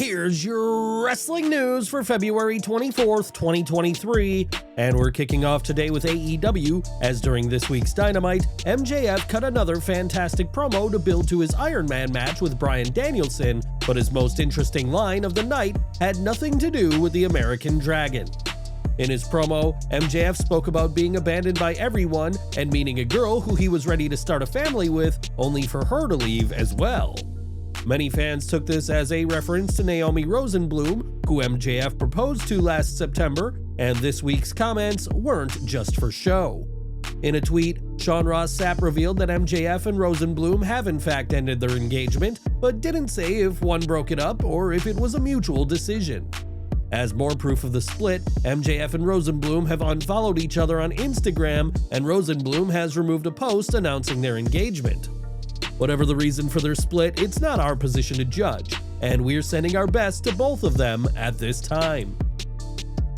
Here's your wrestling news for February 24th, 2023, and we're kicking off today with AEW, as during this week's Dynamite, MJF cut another fantastic promo to build to his Iron Man match with Bryan Danielson, but his most interesting line of the night had nothing to do with the American Dragon. In his promo, MJF spoke about being abandoned by everyone and meeting a girl who he was ready to start a family with, only for her to leave as well. Many fans took this as a reference to Naomi Rosenblum, who MJF proposed to last September, and this week's comments weren't just for show. In a tweet, Sean Ross Sapp revealed that MJF and Rosenblum have in fact ended their engagement, but didn't say if one broke it up or if it was a mutual decision. As more proof of the split, MJF and Rosenblum have unfollowed each other on Instagram, and Rosenblum has removed a post announcing their engagement. Whatever the reason for their split, it's not our position to judge, and we're sending our best to both of them at this time.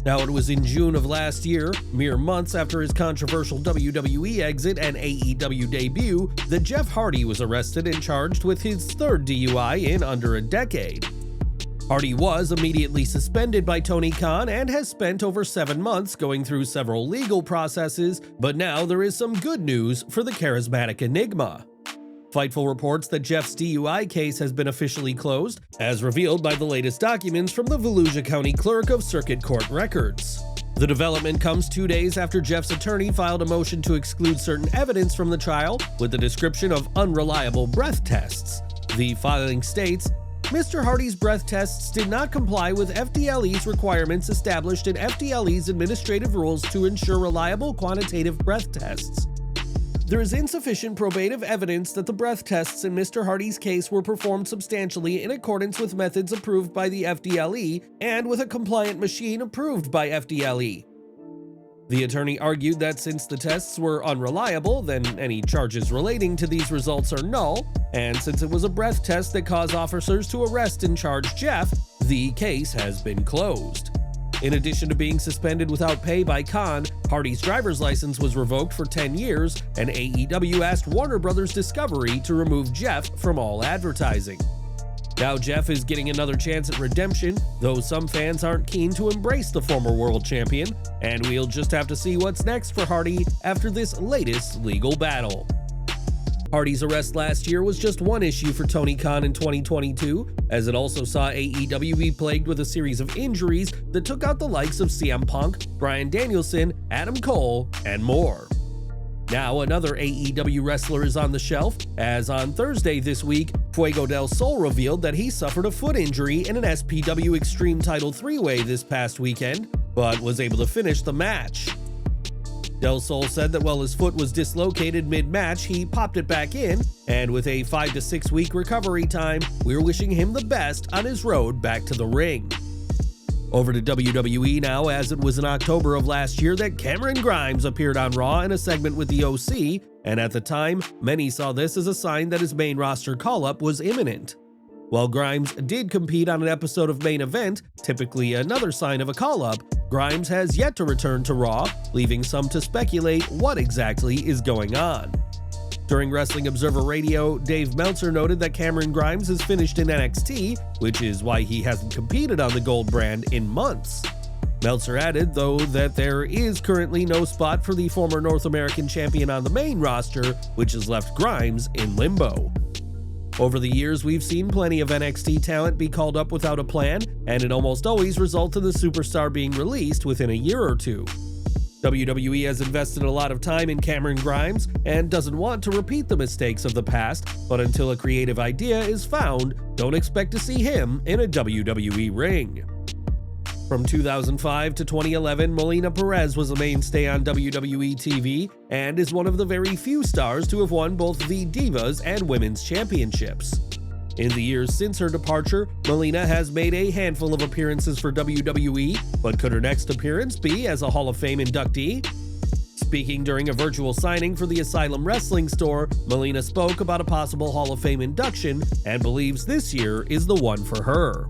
Now, it was in June of last year, mere months after his controversial WWE exit and AEW debut, that Jeff Hardy was arrested and charged with his third DUI in under a decade. Hardy was immediately suspended by Tony Khan and has spent over 7 months going through several legal processes, but now there is some good news for the charismatic enigma. Fightful reports that Jeff's DUI case has been officially closed, as revealed by the latest documents from the Volusia County Clerk of Circuit Court Records. The development comes 2 days after Jeff's attorney filed a motion to exclude certain evidence from the trial with the description of unreliable breath tests. The filing states, Mr. Hardy's breath tests did not comply with FDLE's requirements established in FDLE's administrative rules to ensure reliable quantitative breath tests. There is insufficient probative evidence that the breath tests in Mr. Hardy's case were performed substantially in accordance with methods approved by the FDLE and with a compliant machine approved by FDLE. The attorney argued that since the tests were unreliable, then any charges relating to these results are null, and since it was a breath test that caused officers to arrest and charge Jeff, the case has been closed. In addition to being suspended without pay by Khan, Hardy's driver's license was revoked for 10 years, and AEW asked Warner Bros. Discovery to remove Jeff from all advertising. Now Jeff is getting another chance at redemption, though some fans aren't keen to embrace the former world champion, and we'll just have to see what's next for Hardy after this latest legal battle. Hardy's arrest last year was just one issue for Tony Khan in 2022, as it also saw AEW be plagued with a series of injuries that took out the likes of CM Punk, Bryan Danielson, Adam Cole, and more. Now another AEW wrestler is on the shelf, as on Thursday this week, Fuego del Sol revealed that he suffered a foot injury in an SPW Extreme Title 3-Way this past weekend, but was able to finish the match. Del Sol said that while his foot was dislocated mid-match, he popped it back in, and with a 5 to 6 week recovery time, we're wishing him the best on his road back to the ring. Over to WWE now, as it was in October of last year that Cameron Grimes appeared on Raw in a segment with the OC, and at the time, many saw this as a sign that his main roster call-up was imminent. While Grimes did compete on an episode of Main Event, typically another sign of a call-up, Grimes has yet to return to Raw, leaving some to speculate what exactly is going on. During Wrestling Observer Radio, Dave Meltzer noted that Cameron Grimes has finished in NXT, which is why he hasn't competed on the Gold brand in months. Meltzer added, though, that there is currently no spot for the former North American champion on the main roster, which has left Grimes in limbo. Over the years, we've seen plenty of NXT talent be called up without a plan, and it almost always results in the superstar being released within a year or two. WWE has invested a lot of time in Cameron Grimes and doesn't want to repeat the mistakes of the past, but until a creative idea is found, don't expect to see him in a WWE ring. From 2005 to 2011, Melina Perez was a mainstay on WWE TV and is one of the very few stars to have won both the Divas and Women's Championships. In the years since her departure, Melina has made a handful of appearances for WWE, but could her next appearance be as a Hall of Fame inductee? Speaking during a virtual signing for the Asylum Wrestling store, Melina spoke about a possible Hall of Fame induction and believes this year is the one for her.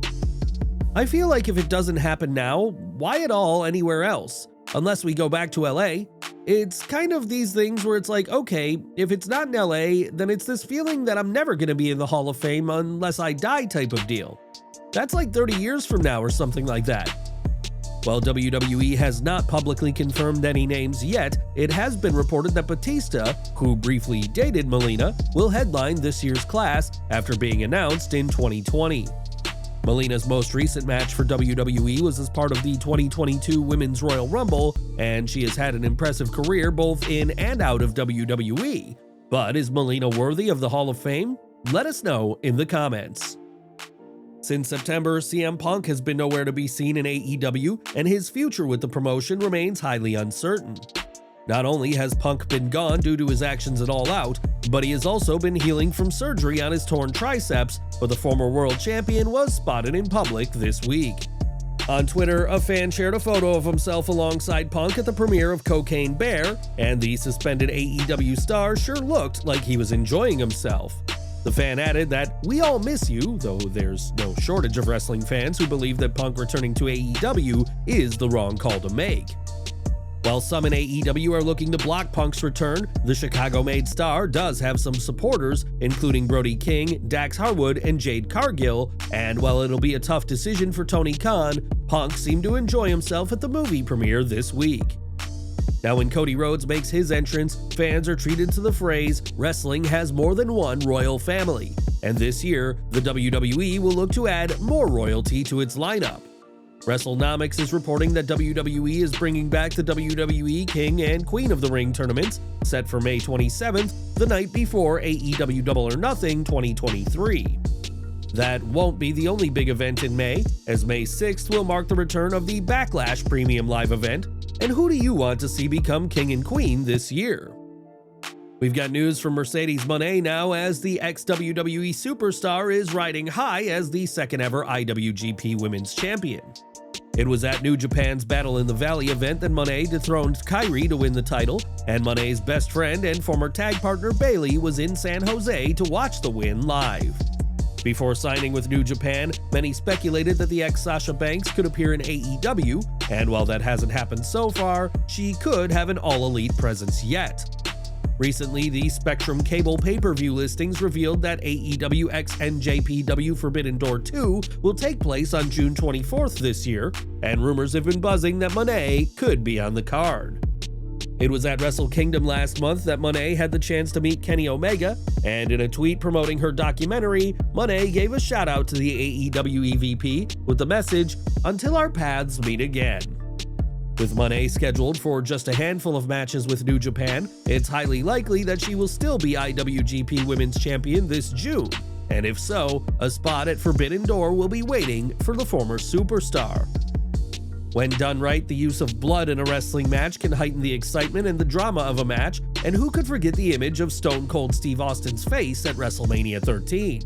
I feel like if it doesn't happen now, why at all anywhere else? Unless we go back to LA. It's kind of these things where it's like, okay, if it's not in LA, then it's this feeling that I'm never going to be in the Hall of Fame unless I die type of deal. That's like 30 years from now or something like that. While WWE has not publicly confirmed any names yet, it has been reported that Batista, who briefly dated Melina, will headline this year's class after being announced in 2020. Melina's most recent match for WWE was as part of the 2022 Women's Royal Rumble, and she has had an impressive career both in and out of WWE. But is Melina worthy of the Hall of Fame? Let us know in the comments. Since September, CM Punk has been nowhere to be seen in AEW, and his future with the promotion remains highly uncertain. Not only has Punk been gone due to his actions at All Out, but he has also been healing from surgery on his torn triceps, but the former world champion was spotted in public this week. On Twitter, a fan shared a photo of himself alongside Punk at the premiere of Cocaine Bear, and the suspended AEW star sure looked like he was enjoying himself. The fan added that, "We all miss you," though there's no shortage of wrestling fans who believe that Punk returning to AEW is the wrong call to make. While some in AEW are looking to block Punk's return, the Chicago-made star does have some supporters, including Brody King, Dax Harwood, and Jade Cargill, and while it'll be a tough decision for Tony Khan, Punk seemed to enjoy himself at the movie premiere this week. Now, when Cody Rhodes makes his entrance, fans are treated to the phrase, "Wrestling has more than one royal family," and this year, the WWE will look to add more royalty to its lineup. WrestleNomics is reporting that WWE is bringing back the WWE King and Queen of the Ring tournaments, set for May 27th, the night before AEW Double or Nothing 2023. That won't be the only big event in May, as May 6th will mark the return of the Backlash Premium Live event. And who do you want to see become King and Queen this year? We've got news from Mercedes Mone now, as the ex-WWE superstar is riding high as the second ever IWGP Women's Champion. It was at New Japan's Battle in the Valley event that Mone dethroned Kairi to win the title, and Mone's best friend and former tag partner Bayley was in San Jose to watch the win live. Before signing with New Japan, many speculated that the ex-Sasha Banks could appear in AEW, and while that hasn't happened so far, she could have an all-elite presence yet. Recently, the Spectrum Cable pay-per-view listings revealed that AEW x NJPW Forbidden Door 2 will take place on June 24th this year, and rumors have been buzzing that Mone could be on the card. It was at Wrestle Kingdom last month that Mone had the chance to meet Kenny Omega, and in a tweet promoting her documentary, Mone gave a shout out to the AEW EVP with the message, "Until our paths meet again." With Mone scheduled for just a handful of matches with New Japan, it's highly likely that she will still be IWGP Women's Champion this June, and if so, a spot at Forbidden Door will be waiting for the former superstar. When done right, the use of blood in a wrestling match can heighten the excitement and the drama of a match, and who could forget the image of Stone Cold Steve Austin's face at WrestleMania 13?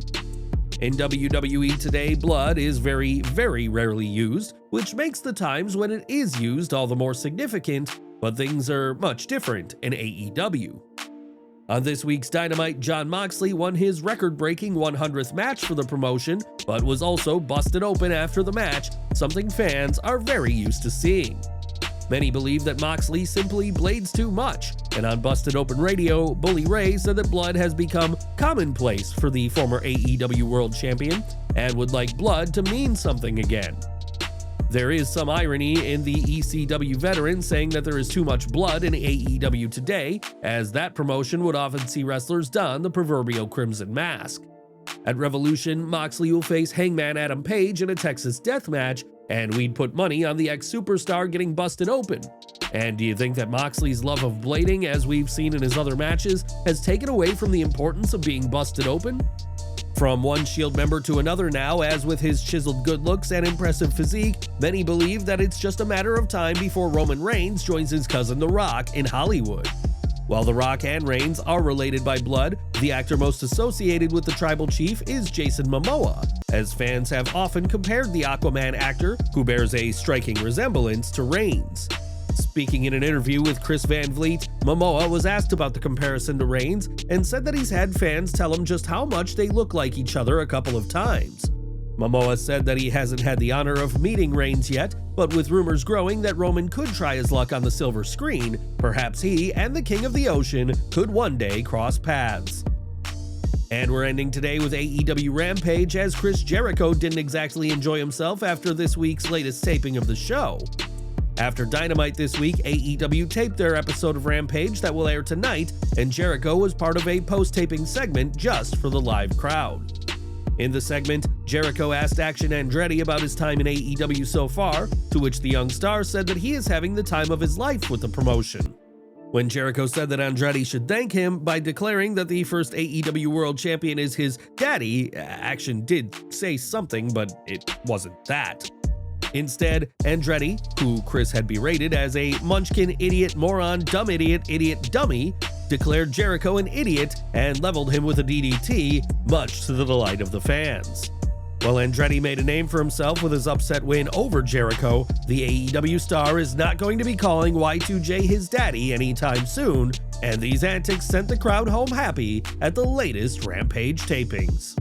In WWE today, blood is very, very rarely used, which makes the times when it is used all the more significant, but things are much different in AEW. On this week's Dynamite, Jon Moxley won his record-breaking 100th match for the promotion, but was also busted open after the match, something fans are very used to seeing. Many believe that Moxley simply blades too much, and on Busted Open Radio, Bully Ray said that blood has become commonplace for the former AEW World Champion, and would like blood to mean something again. There is some irony in the ECW veteran saying that there is too much blood in AEW today, as that promotion would often see wrestlers don the proverbial crimson mask. At Revolution, Moxley will face Hangman Adam Page in a Texas death match, and we'd put money on the ex-superstar getting busted open. And do you think that Moxley's love of blading, as we've seen in his other matches, has taken away from the importance of being busted open? From one Shield member to another now, as with his chiseled good looks and impressive physique, many believe that it's just a matter of time before Roman Reigns joins his cousin The Rock in Hollywood. While The Rock and Reigns are related by blood, the actor most associated with the tribal chief is Jason Momoa, as fans have often compared the Aquaman actor, who bears a striking resemblance to Reigns. Speaking in an interview with Chris Van Vliet, Momoa was asked about the comparison to Reigns and said that he's had fans tell him just how much they look like each other a couple of times. Momoa said that he hasn't had the honor of meeting Reigns yet, but with rumors growing that Roman could try his luck on the silver screen, perhaps he and the King of the Ocean could one day cross paths. And we're ending today with AEW Rampage, as Chris Jericho didn't exactly enjoy himself after this week's latest taping of the show. After Dynamite this week, AEW taped their episode of Rampage that will air tonight, and Jericho was part of a post-taping segment just for the live crowd. In the segment, Jericho asked Action Andretti about his time in AEW so far, to which the young star said that he is having the time of his life with the promotion. When Jericho said that Andretti should thank him by declaring that the first AEW World Champion is his daddy, Action did say something, but it wasn't that. Instead, Andretti, who Chris had berated as a munchkin, idiot, moron, dumb idiot, idiot, dummy, declared Jericho an idiot and leveled him with a DDT, much to the delight of the fans. While Andretti made a name for himself with his upset win over Jericho, the AEW star is not going to be calling Y2J his daddy anytime soon, and these antics sent the crowd home happy at the latest Rampage tapings.